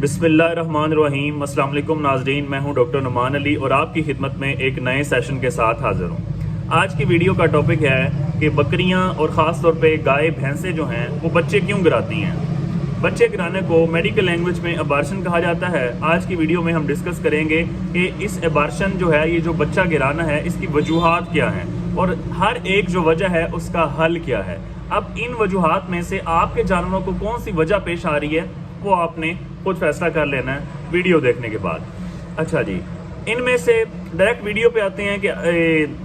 बिस्मिल्लाहिर्रहमानिर्रहीम। अस्सलाम वालेकुम नाज़रीन, मैं हूं डॉक्टर नुमान अली और आपकी खिदमत में एक नए सेशन के साथ हाजिर हूं। आज की वीडियो का टॉपिक है कि बकरियां और ख़ास तौर पे गाय भैंसें जो हैं वो बच्चे क्यों गिराती हैं। बच्चे गिराने को मेडिकल लैंग्वेज में अबार्शन कहा जाता है। आज की वीडियो में हम डिस्कस करेंगे कि इस अबार्शन जो है, ये जो बच्चा गिराना है, इसकी वजूहात क्या हैं और हर एक जो वजह है उसका हल क्या है। अब इन वजूहात में से आपके जानवरों को कौन सी वजह पेश आ रही है वो आपने खुद फैसला कर लेना है वीडियो देखने के बाद। अच्छा जी, इनमें से डायरेक्ट वीडियो पे आते हैं कि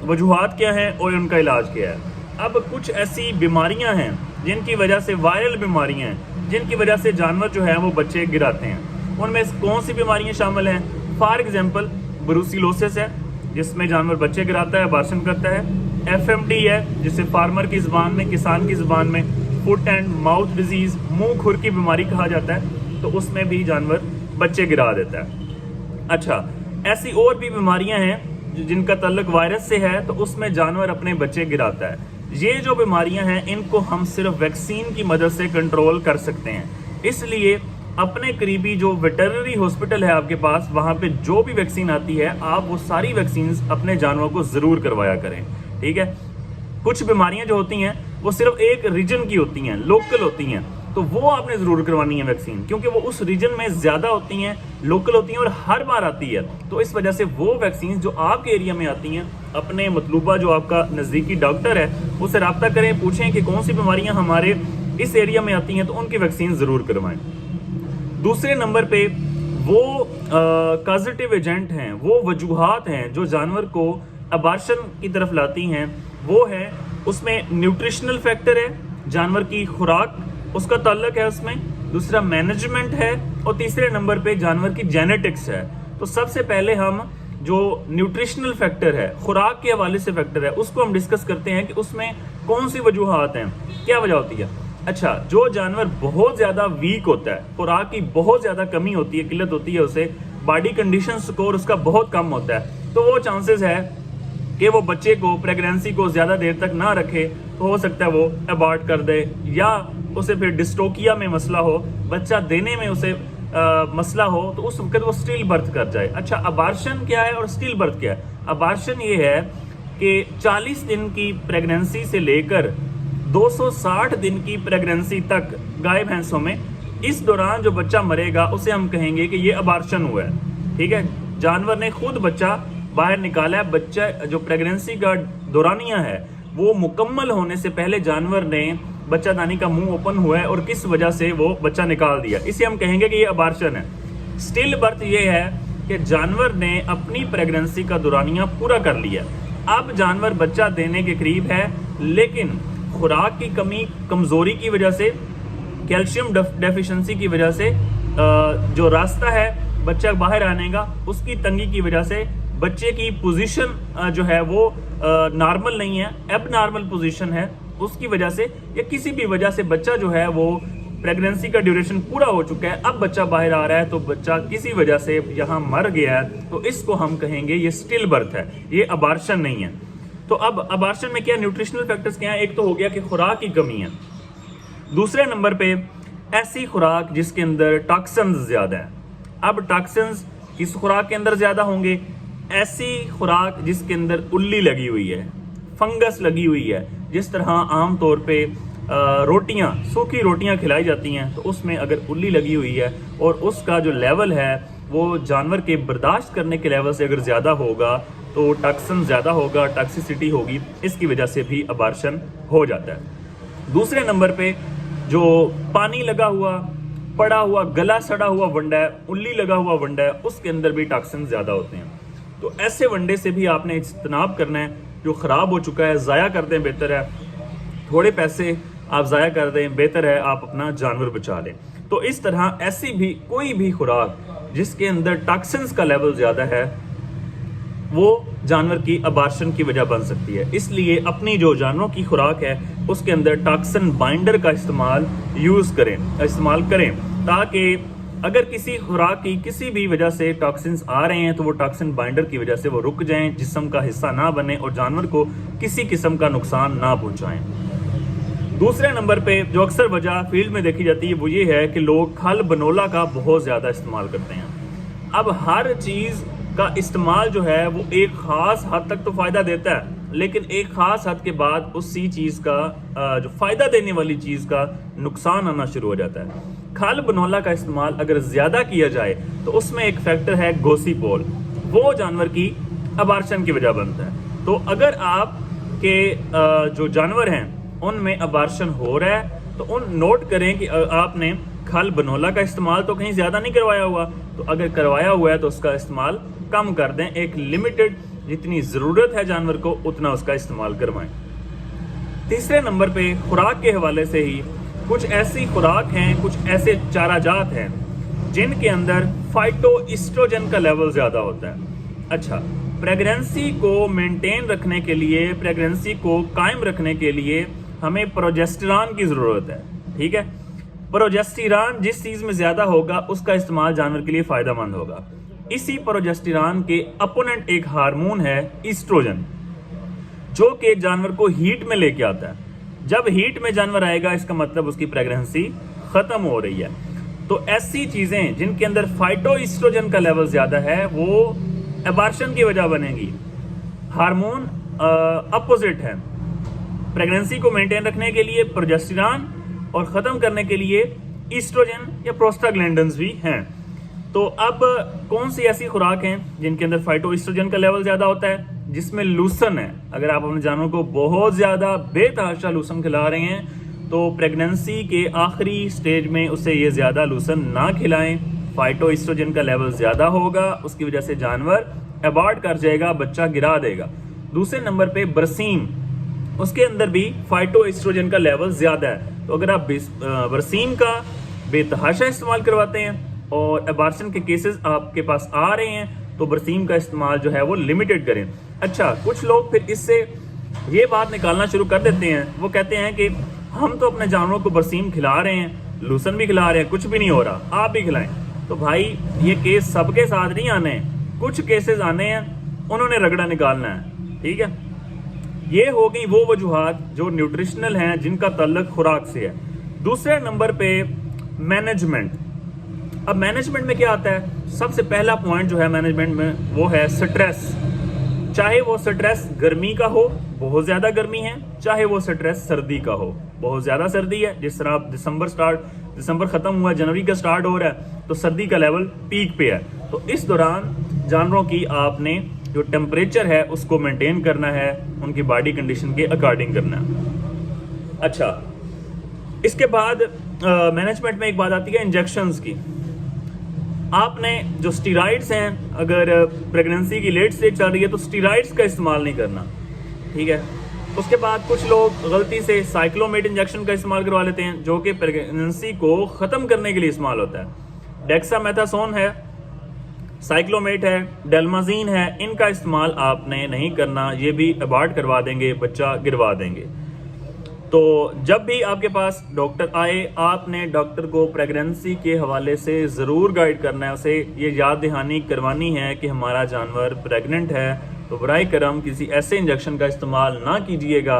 वजूहात क्या हैं और उनका इलाज क्या है। अब कुछ ऐसी बीमारियां हैं जिनकी वजह से, वायरल बीमारियां हैं जिनकी वजह से जानवर जो है वो बच्चे गिराते हैं। उनमें कौन सी बीमारियां शामिल हैं? फॉर एग्जाम्पल ब्रूसिलोसिस है जिसमें जानवर बच्चे गिराता है, अबार्शन करता है। FMD है जिसे फार्मर की ज़बान में, किसान की ज़बान में फुट एंड माउथ डिजीज़, मुंह खुर की बीमारी कहा जाता है, तो उसमें भी जानवर बच्चे गिरा देता है। अच्छा, ऐसी और भी बीमारियां हैं जिनका तल्लुक वायरस से है, तो उसमें जानवर अपने बच्चे गिराता है। ये जो बीमारियां हैं इनको हम सिर्फ वैक्सीन की मदद से कंट्रोल कर सकते हैं। इसलिए अपने करीबी जो वेटरनरी हॉस्पिटल है आपके पास, वहाँ पे जो भी वैक्सीन आती है आप वो सारी वैक्सीन अपने जानवरों को ज़रूर करवाया करें, ठीक है। कुछ बीमारियां जो होती हैं वो सिर्फ एक रीजन की होती हैं, लोकल होती हैं, तो वो आपने ज़रूर करवानी है वैक्सीन, क्योंकि वो उस रीजन में ज़्यादा होती हैं, लोकल होती हैं और हर बार आती है। तो इस वजह से वो वैक्सीन जो आपके एरिया में आती हैं, अपने मतलूबा जो आपका नज़दीकी डॉक्टर है उससे रब्ता करें, पूछें कि कौन सी बीमारियां हमारे इस एरिया में आती हैं, तो उनकी वैक्सीन ज़रूर करवाएं। दूसरे नंबर पे वो पॉजिटिव एजेंट हैं, वो वजूहात हैं जो जानवर को अबार्शन की तरफ लाती हैं। वो है, उसमें न्यूट्रिशनल फैक्टर है, जानवर की खुराक उसका ताल्लुक है उसमें। दूसरा मैनेजमेंट है और तीसरे नंबर पे जानवर की जेनेटिक्स है। तो सबसे पहले हम जो न्यूट्रिशनल फैक्टर है, खुराक के हवाले से फैक्टर है, उसको हम डिस्कस करते हैं कि उसमें कौन सी वजूहात हैं, क्या वजह होती है। अच्छा, जो जानवर बहुत ज़्यादा वीक होता है, खुराक की बहुत ज़्यादा कमी होती है, किल्लत होती है, उसे बॉडी कंडीशन स्कोर उसका बहुत कम होता है, तो वो चांसेस है कि वो बच्चे को, प्रेगनेंसी को ज़्यादा देर तक ना रखे, तो हो सकता है वो अबॉर्ट कर दे, या उसे फिर डिस्टोकिया में मसला हो, बच्चा देने में उसे मसला हो, तो उस वक्त वो स्टिल बर्थ कर जाए। अच्छा, अबार्शन क्या है और स्टिल बर्थ क्या है? अबार्शन ये है कि 40 दिन की प्रेगनेंसी से लेकर 260 दिन की प्रेगनेंसी तक गाय भैंसों में, इस दौरान जो बच्चा मरेगा उसे हम कहेंगे कि ये अबार्शन हुआ है, ठीक है। जानवर ने खुद बच्चा बाहर निकाला है, बच्चा जो प्रेगनेंसी का दौरानिया है वो मुकम्मल होने से पहले जानवर ने बच्चादानी का मुंह ओपन हुआ है और किस वजह से वो बच्चा निकाल दिया, इसे हम कहेंगे कि ये अबार्शन है। स्टिल बर्थ ये है कि जानवर ने अपनी प्रेगनेंसी का दौरानिया पूरा कर लिया, अब जानवर बच्चा देने के करीब है, लेकिन खुराक की कमी, कमज़ोरी की वजह से, कैल्शियम डेफिशिएंसी की वजह से, जो रास्ता है बच्चा बाहर आने का उसकी तंगी की वजह से, बच्चे की पोजीशन जो है वो नॉर्मल नहीं है, एबनॉर्मल पोजीशन है, उसकी वजह से या किसी भी वजह से बच्चा जो है वो प्रेगनेंसी का ड्यूरेशन पूरा हो चुका है, अब बच्चा बाहर आ रहा है, तो बच्चा किसी वजह से यहाँ मर गया है, तो इसको हम कहेंगे ये स्टिल बर्थ है, ये अबार्शन नहीं है। तो अब अबार्शन में क्या न्यूट्रिशनल फैक्टर्स क्या है? एक तो हो गया कि खुराक की कमी है, दूसरे नंबर पे ऐसी खुराक जिसके अंदर टॉक्सिन्स ज़्यादा है। अब टॉक्सिन्स किस खुराक के अंदर ज़्यादा होंगे? ऐसी खुराक जिसके अंदर उल्ली लगी हुई है, फंगस लगी हुई है। जिस तरह आम तौर पे रोटियां, सूखी रोटियां खिलाई जाती हैं, तो उसमें अगर उल्ली लगी हुई है और उसका जो लेवल है वो जानवर के बर्दाश्त करने के लेवल से अगर ज़्यादा होगा, तो टॉक्सिन ज़्यादा होगा, टॉक्सिसिटी होगी, इसकी वजह से भी अबार्शन हो जाता है। दूसरे नंबर पे जो पानी लगा हुआ, पड़ा हुआ, गला सड़ा हुआ वंडा है, उल्ली लगा हुआ वंडा है, उसके अंदर भी टॉक्सिन ज़्यादा होते हैं। तो ऐसे वंडे से भी आपने इज्तनाब करना है। जो ख़राब हो चुका है ज़ाया कर दें, बेहतर है। थोड़े पैसे आप ज़ाया कर दें, बेहतर है आप अपना जानवर बचा लें। तो इस तरह ऐसी भी कोई भी खुराक जिसके अंदर टॉक्सिन्स का लेवल ज़्यादा है, वो जानवर की अबार्शन की वजह बन सकती है। इसलिए अपनी जो जानवरों की खुराक है उसके अंदर टॉक्सिन बाइंडर का इस्तेमाल करें, ताकि अगर किसी खुराक की किसी भी वजह से टॉक्सिन्स आ रहे हैं तो वो टॉक्सिन बाइंडर की वजह से वो रुक जाएं, जिस्म का हिस्सा ना बने और जानवर को किसी किस्म का नुकसान ना पहुंचाएं। दूसरे नंबर पे जो अक्सर वजह फील्ड में देखी जाती है वो ये है कि लोग खल बनोला का बहुत ज़्यादा इस्तेमाल करते हैं। अब हर चीज़ का इस्तेमाल जो है वो एक ख़ास हद तक तो फ़ायदा देता है, लेकिन एक ख़ास हद के बाद उसी चीज़ का जो फ़ायदा देने वाली चीज़ का नुकसान आना शुरू हो जाता है। खल बनोला का इस्तेमाल अगर ज़्यादा किया जाए तो उसमें एक फैक्टर है गोसीपोल, वो जानवर की अबार्शन की वजह बनता है। तो अगर आपके जो जानवर हैं उनमें अबार्शन हो रहा है तो उन नोट करें कि आपने खल बनोला का इस्तेमाल तो कहीं ज़्यादा नहीं करवाया हुआ, तो अगर करवाया हुआ है तो उसका इस्तेमाल कम कर दें, एक लिमिटेड जितनी ज़रूरत है जानवर को उतना उसका इस्तेमाल करवाएं। तीसरे नंबर पे खुराक के हवाले से ही कुछ ऐसी खुराक हैं, कुछ ऐसे चारा जात हैं जिनके अंदर फाइटोइस्ट्रोजन का लेवल ज़्यादा होता है। अच्छा, प्रेगनेंसी को मेंटेन रखने के लिए, प्रेगनेंसी को कायम रखने के लिए हमें प्रोजेस्टेरॉन की ज़रूरत है, ठीक है। प्रोजेस्टेरॉन जिस चीज़ में ज़्यादा होगा उसका इस्तेमाल जानवर के लिए फ़ायदेमंद होगा। इसी प्रोजेस्टेरॉन के अपोनेंट एक हार्मोन है ईस्ट्रोजन, जो कि जानवर को हीट में लेके आता है। जब हीट में जानवर आएगा इसका मतलब उसकी प्रेगनेंसी ख़त्म हो रही है। तो ऐसी चीज़ें जिनके अंदर फाइटोइस्ट्रोजन का लेवल ज़्यादा है वो एबार्शन की वजह बनेगी। हार्मोन अपोजिट है, प्रेगनेंसी को मेंटेन रखने के लिए प्रोजेस्टेरॉन और ख़त्म करने के लिए ईस्ट्रोजन या प्रोस्टाग्लैंडिन्स भी हैं। तो अब कौन सी ऐसी खुराक हैं जिनके अंदर फाइटोइस्ट्रोजन का लेवल ज़्यादा होता है, जिसमें लूसन है। अगर आप अपने जानवर को बहुत ज़्यादा बेतहाशा लूसन खिला रहे हैं तो प्रेगनेंसी के आखिरी स्टेज में उसे ये ज़्यादा लूसन ना खिलाएं, फाइटोइस्ट्रोजन का लेवल ज़्यादा होगा, उसकी वजह से जानवर अबॉर्ट कर जाएगा, बच्चा गिरा देगा। दूसरे नंबर पे बरसीम, उसके अंदर भी फाइटोइस्ट्रोजन का लेवल ज़्यादा है। तो अगर आप बरसीम का बेतहाशा इस्तेमाल करवाते हैं और अबॉर्शन के केसेस आपके पास आ रहे हैं तो बरसीम का इस्तेमाल जो है वो लिमिटेड करें। अच्छा, कुछ लोग फिर इससे ये बात निकालना शुरू कर देते हैं, वो कहते हैं कि हम तो अपने जानवरों को बरसीम खिला रहे हैं, लूसन भी खिला रहे हैं, कुछ भी नहीं हो रहा, आप भी खिलाएं। तो भाई ये केस सबके साथ नहीं आने हैं, कुछ केसेस आने हैं, उन्होंने रगड़ा निकालना है, ठीक है। ये हो गई वो वजूहात जो न्यूट्रिशनल हैं, जिनका ताल्लुक खुराक से है। दूसरे नंबर पे मैनेजमेंट। अब मैनेजमेंट में क्या आता है? सबसे पहला पॉइंट जो है मैनेजमेंट में वो है स्ट्रेस। चाहे वो स्ट्रेस गर्मी का हो, बहुत ज़्यादा गर्मी है, चाहे वो स्ट्रेस सर्दी का हो, बहुत ज़्यादा सर्दी है। जिस तरह आप दिसंबर ख़त्म हुआ, जनवरी का स्टार्ट हो रहा है तो सर्दी का लेवल पीक पे है। तो इस दौरान जानवरों की आपने जो टेम्परेचर है उसको मेंटेन करना है, उनकी बॉडी कंडीशन के अकॉर्डिंग करना है। अच्छा, इसके बाद मैनेजमेंट में एक बात आती है इंजेक्शंस की। आपने जो स्टीरॉइड्स हैं, अगर प्रेगनेंसी की लेट स्टेज चल रही है तो स्टीरॉइड्स का इस्तेमाल नहीं करना, ठीक है। उसके बाद कुछ लोग गलती से साइक्लोमेट इंजेक्शन का इस्तेमाल करवा लेते हैं, जो कि प्रेगनेंसी को ख़त्म करने के लिए इस्तेमाल होता है। डेक्सामेथासोन है, साइक्लोमेट है, डेल्माजीन है, इनका इस्तेमाल आपने नहीं करना, ये भी अबॉर्ट करवा देंगे, बच्चा गिरवा देंगे। तो जब भी आपके पास डॉक्टर आए, आपने डॉक्टर को प्रेगनेंसी के हवाले से ज़रूर गाइड करना है, उसे ये याद दहानी करवानी है कि हमारा जानवर प्रेग्नेंट है, तो बराए करम किसी ऐसे इंजेक्शन का इस्तेमाल ना कीजिएगा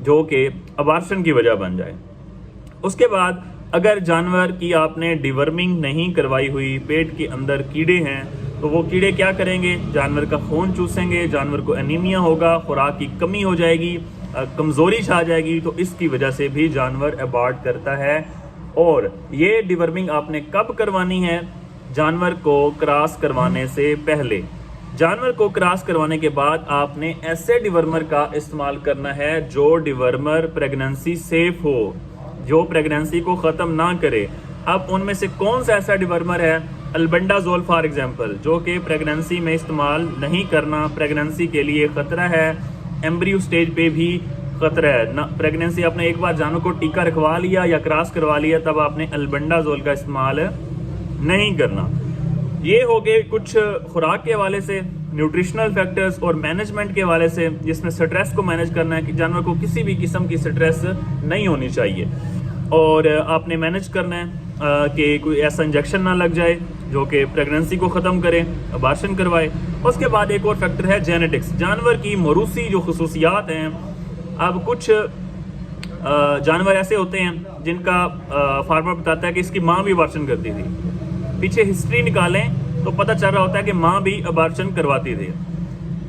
जो कि अबॉर्शन की वजह बन जाए। उसके बाद अगर जानवर की आपने डिवर्मिंग नहीं करवाई हुई, पेट के अंदर कीड़े हैं, तो वो कीड़े क्या करेंगे? जानवर का खून चूसेंगे, जानवर को एनीमिया होगा, खुराक की कमी हो जाएगी, कमज़ोरी छा जाएगी, तो इसकी वजह से भी जानवर अबॉर्ट करता है। और ये डिवर्मिंग आपने कब करवानी है? जानवर को क्रॉस करवाने से पहले। जानवर को क्रॉस करवाने के बाद आपने ऐसे डिवर्मर का इस्तेमाल करना है जो डिवर्मर प्रेगनेंसी सेफ हो, जो प्रेगनेंसी को ख़त्म ना करे। अब उनमें से कौन सा ऐसा डिवर्मर है? अल्बेंडाजोल फॉर एग्जांपल, जो कि प्रेगनेंसी में इस्तेमाल नहीं करना, प्रेगनेंसी के लिए ख़तरा है, एम्ब्रियो स्टेज पे भी ख़तरा है ना। प्रेगनेंसी आपने एक बार जानवर को टीका रखवा लिया या क्रॉस करवा लिया, तब आपने अल्बेंडाजोल का इस्तेमाल नहीं करना। ये हो गए कुछ खुराक के हवाले से, न्यूट्रिशनल फैक्टर्स और मैनेजमेंट के हवाले से, जिसमें स्ट्रेस को मैनेज करना है कि जानवर को किसी भी किस्म की स्ट्रेस नहीं होनी चाहिए। और आपने मैनेज करना है कि कोई ऐसा इंजेक्शन ना लग जाए जो कि प्रेगनेंसी को ख़त्म करे, अबॉर्शन करवाए। उसके बाद एक और फैक्टर है जेनेटिक्स, जानवर की मौरूसी जो खसूसियात हैं। अब कुछ जानवर ऐसे होते हैं जिनका फार्मर बताता है कि इसकी माँ भी अबार्शन करती थी। पीछे हिस्ट्री निकालें तो पता चल रहा होता है कि माँ भी अबार्शन करवाती थी।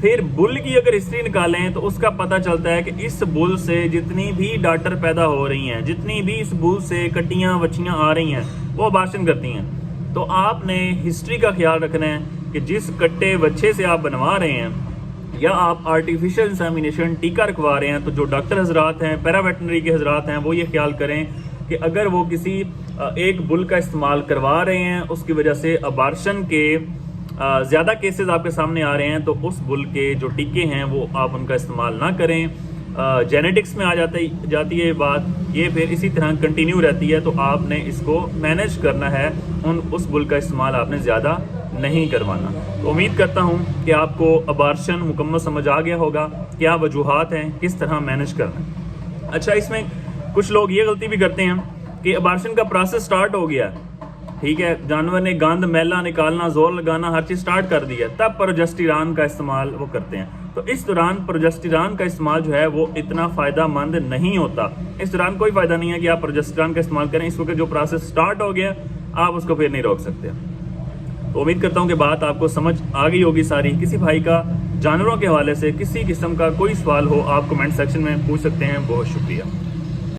फिर बुल की अगर हिस्ट्री निकालें तो उसका पता चलता है कि इस बुल से जितनी भी डाटर पैदा हो रही हैं, जितनी भी इस बुल से कटियाँ बच्चियाँ आ रही हैं, वो अबार्शन करती हैं। तो आपने हिस्ट्री का ख्याल रखना है कि जिस कट्टे बच्चे से आप बनवा रहे हैं या आप आर्टिफिशियल इंसेमिनेशन टीका रखवा रहे हैं, तो जो डॉक्टर हजरात हैं, पैरा वेटनरी के हजरात हैं, वो ये ख्याल करें कि अगर वो किसी एक बुल का इस्तेमाल करवा रहे हैं, उसकी वजह से अबार्शन के ज़्यादा केसेस आपके सामने आ रहे हैं, तो उस बुल के जो टीके हैं वो आप उनका इस्तेमाल ना करें। जेनेटिक्स में आ जाती है बात, ये फिर इसी तरह कंटिन्यू रहती है, तो आपने इसको मैनेज करना है। उस बुल का इस्तेमाल आपने ज़्यादा नहीं करवाना। तो उम्मीद करता हूँ कि आपको अबार्शन मुकम्मल समझ आ गया होगा, क्या वजूहात हैं, किस तरह मैनेज करना है। अच्छा, इसमें कुछ लोग ये गलती भी करते हैं कि अबार्शन का प्रोसेस स्टार्ट हो गया, ठीक है, जानवर ने गंद मैला निकालना, जोर लगाना, हर चीज़ स्टार्ट कर दी है, तब प्रोजेस्टेरॉन का इस्तेमाल वो करते हैं। तो इस दौरान प्रोजेस्टेरॉन का इस्तेमाल जो है वो इतना फ़ायदेमंद नहीं होता। इस दौरान कोई फ़ायदा नहीं है कि आप प्रोजेस्टेरॉन का इस्तेमाल करें। इस वक्त जो प्रोसेस स्टार्ट हो गया, आप उसको फिर नहीं रोक सकते। तो उम्मीद करता हूँ कि बात आपको समझ आ गई होगी सारी। किसी भाई का जानवरों के हवाले से किसी किस्म का कोई सवाल हो, आप कमेंट सेक्शन में पूछ सकते हैं। बहुत शुक्रिया।